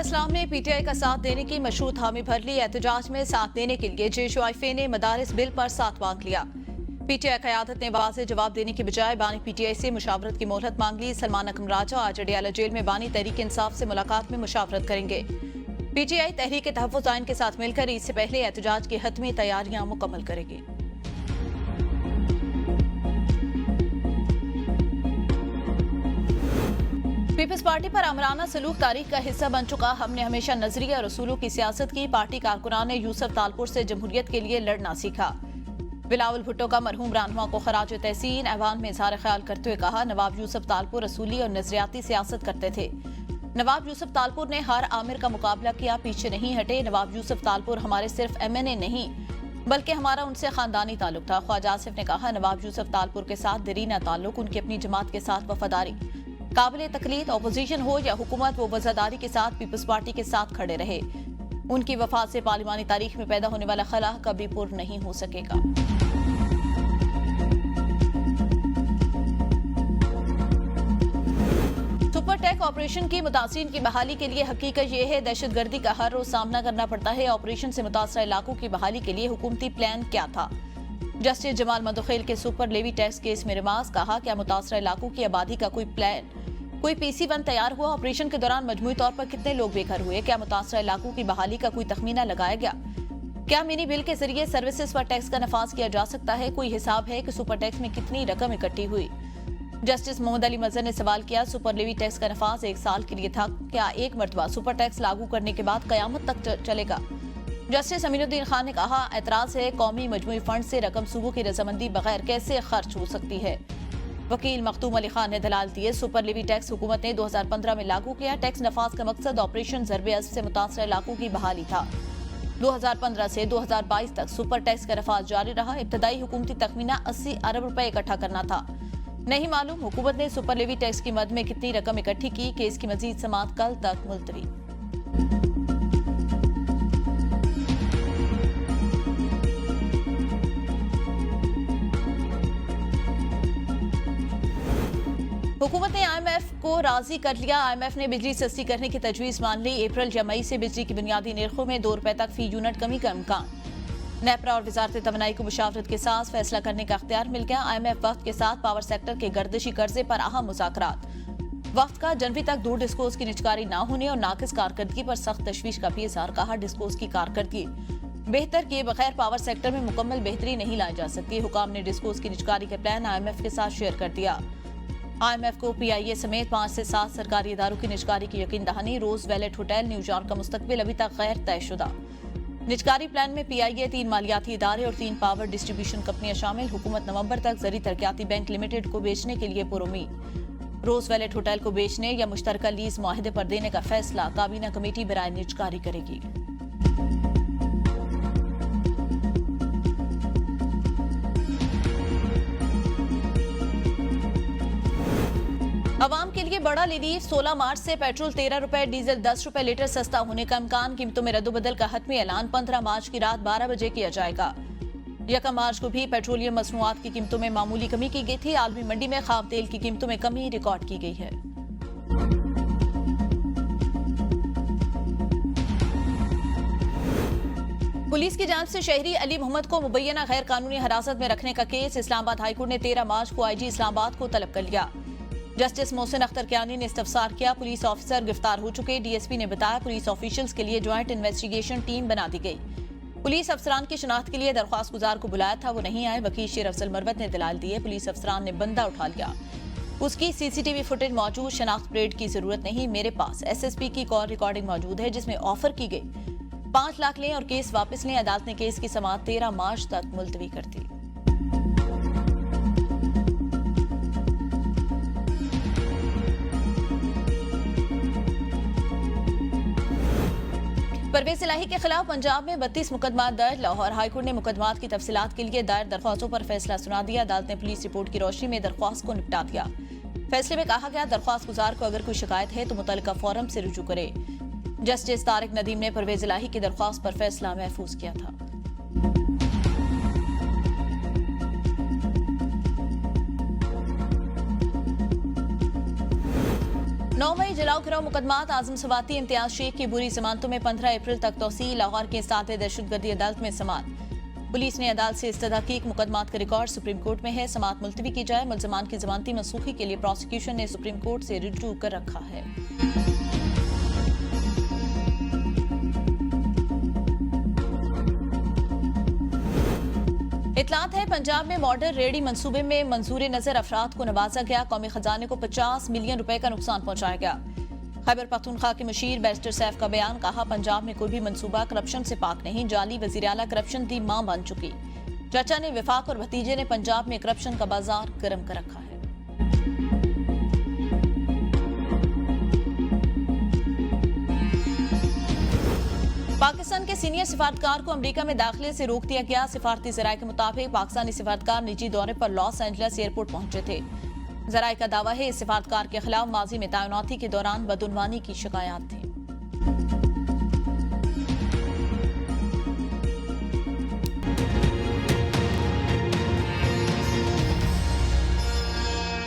इस्लाम ने पीटीआई का साथ देने की मशरूत हामी भर ली। एहतजाज में साथ देने के लिए JUIF ने मदारिस बिल पर साथ मांग लिया। पीटीआई क़यादत ने वाज़ेह जवाब देने की बजाय बानी पीटीआई से मुशावरत की मोहलत मांग ली। सलमान अकरम राजा आज अडियाला जेल में बानी तहरीक इंसाफ से मुलाकात में मुशावरत करेंगे। पीटीआई तहरीक तहफ़्फ़ुज़ आइन के साथ मिलकर ईद से पहले एहतजाज की हतमी तैयारियां मुकम्मल करेगी। पीपल्स पार्टी पर आमराना सलूक तारीख का हिस्सा बन चुका। हमने हमेशा नजरिया और रसूलों की सियासत की। पार्टी कारकुनान ने यूसुफ तालपुर से जमहूरियत के लिए लड़ना सीखा। बिलावल भुट्टो का मरहूम रहनुमा को खराज तहसीन। ऐवान में इजहार ख्याल करते हुए कहा, नवाब यूसुफ तालपुर रसूली और नजरियाती सियासत करते थे। नवाब यूसुफ तालपुर ने हर आमिर का मुकाबला किया, पीछे नहीं हटे। नवाब यूसुफ तालपुर हमारे सिर्फ MNA नहीं बल्कि हमारा उनसे खानदानी ताल्लुक था। ख्वाजा आसिफ ने कहा, नवाब यूसुफ तालपुर के साथ दरीना ताल्लुक, उनकी अपनी जमात के साथ वफादारी काबिल तकलीद। अपोजिशन हो या हुकूमत, वो वफादारी के साथ पीपल्स पार्टी के साथ खड़े रहे। उनकी वफात से पार्लिमानी तारीख में पैदा होने वाला खला कभी पुर नहीं हो सकेगा। सुपर टेक ऑपरेशन की मुतासिरीन की बहाली के लिए हकीकत यह है, दहशतगर्दी का हर रोज सामना करना पड़ता है। ऑपरेशन से मुतासरा इलाकों की बहाली के लिए हुकूमती प्लान क्या था? जस्टिस जमाल मंदोखेल के सुपर लेवी टैक्स केस में रिमाज कहा, क्या मुतासरा इलाकों की आबादी का कोई प्लान, कोई PC1 तैयार हुआ? ऑपरेशन के दौरान मजमूई तौर पर कितने लोग बेघर हुए? क्या मुतासरा इलाकों की बहाली का कोई तखमीना लगाया गया? क्या मिनी बिल के जरिए सर्विसेज पर टैक्स का नफाज किया जा सकता है? कोई हिसाब है कि सुपर टैक्स में कितनी रकम इकट्ठी हुई? जस्टिस मोहम्मद अली मजहर ने सवाल किया, सुपर लेवी टैक्स का नफाज 1 साल के लिए था, क्या एक मरतबा सुपर टैक्स लागू करने के बाद कयामत तक चलेगा? जस्टिस अमीनुद्दीन खान ने कहा, एतराज है, कौमी मजमूई फंड से रकम सूबों की रजामंदी बगैर कैसे खर्च हो सकती है? वकील मखदूम अली खान ने दलाल दिए, सुपर लेवी टैक्स हुकूमत ने 2015 में लागू किया। टैक्स नफाज का मकसद ऑपरेशन ज़रबे अस्ब से मुतासरा इलाकों की बहाली था। 2015 से 2022 तक सुपर टैक्स का नफाज जारी रहा। इब्तदाई हुकूमती तखमीना 80 अरब रुपए इकट्ठा करना था। नहीं मालूम हुकूमत ने सुपर लेवी टैक्स की मद में कितनी रकम इकट्ठी की। केस की मजीद समाअत कल तक मुलतवी। हुकूमत ने IMF को राजी कर लिया। IMF ने बिजली सस्ती करने की तजवीज़ मान ली। अप्रैल या मई से बिजली की बुनियादी निर्खों में 2 रुपए तक फी यूनिट कमी का इम्कान। नेपरा और वजारत तमन्नाई को मुशावरत के साथ फैसला करने का अख्तियार मिल गया। IMF वक्त के साथ पावर सेक्टर के गर्दिशी कर्जे पर अहम मुज़ाकरात। वक्त का जनवरी तक 2 डिस्कोस की निजकारी न होने और नाकिस कारकर्दगी पर सख्त तशवीश का भी इजहार। कहा, डिस्कोस की कारकर्दगी बेहतर किए बगैर पावर सेक्टर में मुकम्मल बेहतरी नहीं लाई जा सकती। हुकाम ने डिस्कोस की निजकारी का प्लान IMF के साथ शेयर कर दिया। IMF को PIA समेत 5 से 7 सरकारी इदारों की निजकारी की यकीन दहानी। रोज वैलेट होटल न्यूयॉर्क का मुस्तकबिल अभी तक गैर तयशुदा। निजकारी प्लान में PIA, 3 मालियाती इदारे और 3 पावर डिस्ट्रीब्यूशन कंपनियां शामिल। हुकूमत नवंबर तक ज़री तरक्याती बैंक लिमिटेड को बेचने के लिए पुरुमीद। रोज वैलेट होटल को बेचने या मुश्तरका लीज मुआहदे पर देने का फैसला काबीना कमेटी बराए निजकारी करेगी। अवाम के लिए बड़ा रिलीफ। 16 मार्च से पेट्रोल 13 रुपए, डीजल 10 रुपए लीटर सस्ता होने का इम्कान। कीमतों में रद्दोबदल का हतमी ऐलान 15 मार्च की रात 12 बजे किया जाएगा। 1 मार्च को भी पेट्रोलियम मसनूआत की कीमतों में मामूली कमी की गई थी। आलमी मंडी में खाम तेल की कीमतों में कमी रिकॉर्ड की गई है। पुलिस की जानिब से शहरी अली मोहम्मद को मुबैना गैर कानूनी हिरासत में रखने का केस। इस्लामाबाद हाईकोर्ट ने 13 मार्च को IG इस्लामाबाद को तलब कर लिया। जस्टिस मोहसिन अख्तर कियानी ने इस्तफसार किया। पुलिस ऑफिसर गिरफ्तार हो चुके। DSP ने बताया, पुलिस ऑफिशियल्स के लिए ज्वाइंट इन्वेस्टिगेशन टीम बना दी गई। पुलिस अफसरान की शनाख्त के लिए दरख्वास्त गुजार को बुलाया था, वो नहीं आए। वकील शेर अफजल मरवत ने दलाल दिए। पुलिस अफसरान ने बंदा उठा लिया। उसकी CCTV फुटेज मौजूद, शनाख्त परेड की जरूरत नहीं। मेरे पास SSP की कॉल रिकॉर्डिंग मौजूद है जिसमें ऑफर की गई 5 लाख लें और केस वापस लें। अदालत ने केस की समाअत 13 मार्च तक मुलतवी कर दी। परवेज इलाही के खिलाफ पंजाब में 32 मुकदमा दर्ज। लाहौर हाईकोर्ट ने मुकदमात की तफसीलात के लिए दायर दरख्वास्तों पर फैसला सुना दिया। अदालत ने पुलिस रिपोर्ट की रोशनी में दरख्वास्त को निपटा दिया। फैसले में कहा गया, दरख्वास्त गुजार को अगर कोई शिकायत है तो मुतल्लिका फोरम से रुजू करे। जस्टिस तारिक नदीम ने परवेज इलाही की दरख्वास्त पर फैसला महफूज किया था। 9 मई जलाओ गिराव मुकदमात आजम सवाती इम्तियाज शेख की बुरी जमानतों में 15 अप्रैल तक तौसील। लाहौर के साथ दहशतगर्दी अदालत में समात। पुलिस ने अदालत से इस तहकीक मुकदमात का रिकॉर्ड सुप्रीम कोर्ट में है, समात मुलतवी की जाए। मुलजमान की जमानती मनसूखी के लिए प्रोसिक्यूशन ने सुप्रीम कोर्ट से रिजू कर रखा है। इतलात है पंजाब में मॉडल रेडी मंसूबे में मंजूर नजर अफराद को नवाजा गया। कौमी खजाने को 50 मिलियन रुपए का नुकसान पहुंचाया गया। खैबर पख्तूनख्वा के मुशीर बैरिस्टर सैफ का बयान, कहा पंजाब में कोई भी मंसूबा करप्शन से पाक नहीं। जाली वजीर आला करप्शन दी मां बन चुकी। चाचा ने विफाक और भतीजे ने पंजाब में करप्शन का बाजार गर्म कर रखा है। पाकिस्तान के सीनियर सिफारतकार को अमेरिका में दाखिले से रोक दिया गया। सिफारती जराये के मुताबिक पाकिस्तानी सिफारतकार निजी दौरे पर लॉस एंजलिस एयरपोर्ट पहुंचे थे। जराये का दावा है इस सिफारतकार के खिलाफ माजी में तैनाती के दौरान बदउनवानी की शिकायत थी।